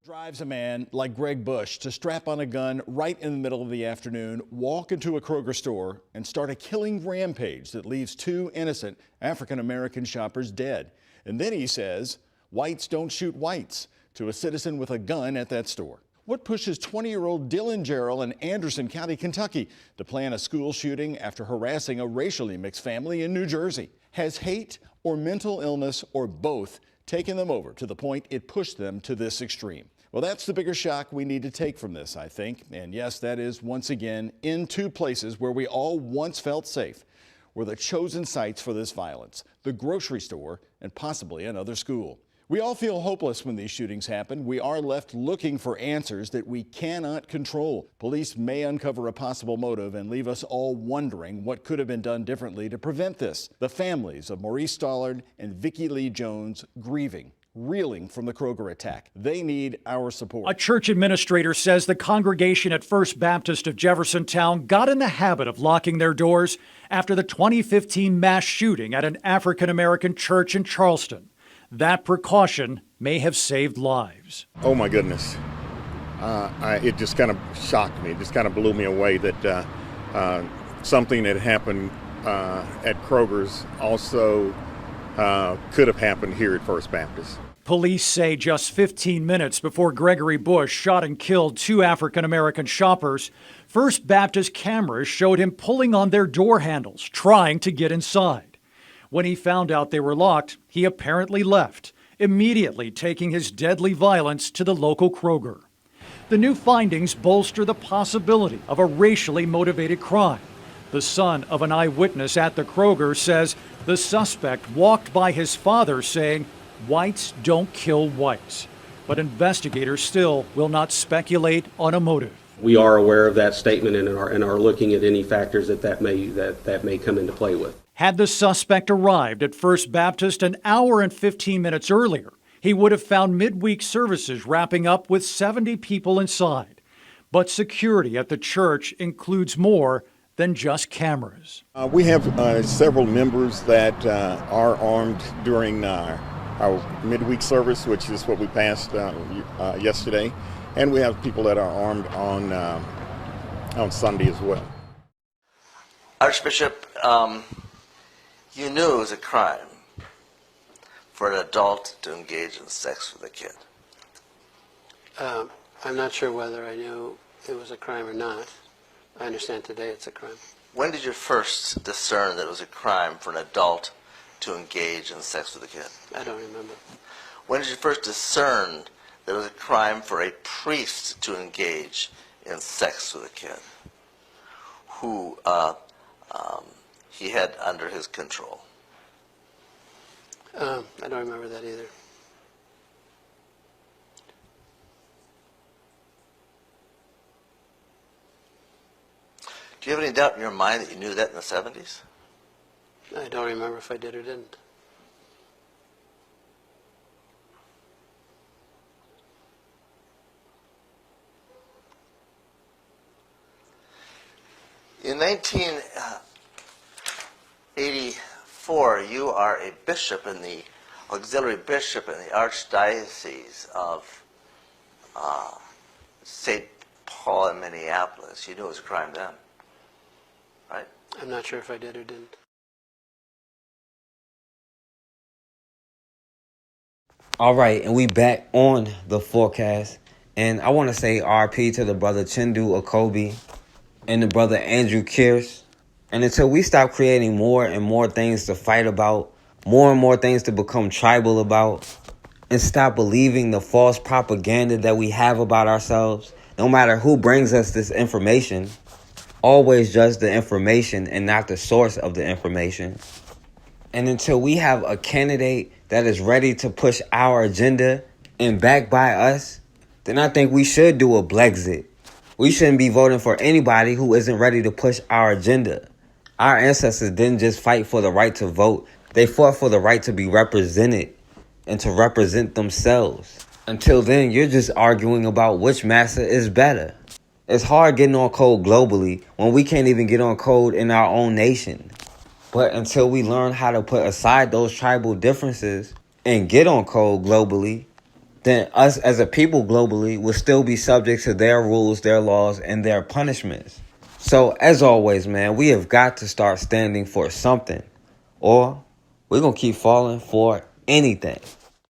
Drives a man like Greg Bush to strap on a gun right in the middle of the afternoon, walk into a Kroger store, and start a killing rampage that leaves 2 innocent African-American shoppers dead. And then he says, "Whites don't shoot whites," to a citizen with a gun at that store. What pushes 20-year-old Dylan Jarrell in Anderson County, Kentucky, to plan a school shooting after harassing a racially mixed family in New Jersey? Has hate or mental illness or both taken them over to the point it pushed them to this extreme? Well, that's the bigger shock we need to take from this, I think. And yes, that is once again in 2 places where we all once felt safe were the chosen sites for this violence: the grocery store and possibly another school. We all feel hopeless when these shootings happen. We are left looking for answers that we cannot control. Police may uncover a possible motive and leave us all wondering what could have been done differently to prevent this. The families of Maurice Stollard and Vicki Lee Jones grieving, reeling from the Kroger attack. They need our support. A church administrator says the congregation at First Baptist of Jeffersontown got in the habit of locking their doors after the 2015 mass shooting at an African-American church in Charleston. That precaution may have saved lives. Oh my goodness. It just kind of shocked me. It just kind of blew me away that something that happened at Kroger's also could have happened here at First Baptist. Police say just 15 minutes before Gregory Bush shot and killed 2 African-American shoppers, First Baptist cameras showed him pulling on their door handles, trying to get inside. When he found out they were locked, he apparently left, immediately taking his deadly violence to the local Kroger. The new findings bolster the possibility of a racially motivated crime. The son of an eyewitness at the Kroger says the suspect walked by his father saying, "Whites don't kill whites." But investigators still will not speculate on a motive. We are aware of that statement and are looking at any factors that may come into play with. Had the suspect arrived at First Baptist an hour and 15 minutes earlier, he would have found midweek services wrapping up with 70 people inside. But security at the church includes more than just cameras. We have several members that are armed during our midweek service, which is what we passed yesterday. And we have people that are armed on Sunday as well. Archbishop, you knew it was a crime for an adult to engage in sex with a kid. I'm not sure whether I knew it was a crime or not. I understand today it's a crime. When did you first discern that it was a crime for an adult to engage in sex with a kid? I don't remember. When did you first discern that it was a crime for a priest to engage in sex with a kid who he had under his control? I don't remember that either. Do you have any doubt in your mind that you knew that in the 70s? I don't remember if I did or didn't. 1984, you are a bishop in the auxiliary bishop in the Archdiocese of St. Paul in Minneapolis. You knew it was a crime then, right? I'm not sure if I did or didn't. All right, and we back on the forecast. And I want to say RP to the brother Chinedu Okobi and the brother Andrew Kearse. And until we stop creating more and more things to fight about, more and more things to become tribal about, and stop believing the false propaganda that we have about ourselves, no matter who brings us this information, always judge the information and not the source of the information. And until we have a candidate that is ready to push our agenda and backed by us, then I think we should do a Blexit. We shouldn't be voting for anybody who isn't ready to push our agenda. Our ancestors didn't just fight for the right to vote. They fought for the right to be represented and to represent themselves. Until then, you're just arguing about which Massa is better. It's hard getting on code globally when we can't even get on code in our own nation. But until we learn how to put aside those tribal differences and get on code globally, then us as a people globally will still be subject to their rules, their laws, and their punishments. So, as always, man, we have got to start standing for something, or we're going to keep falling for anything.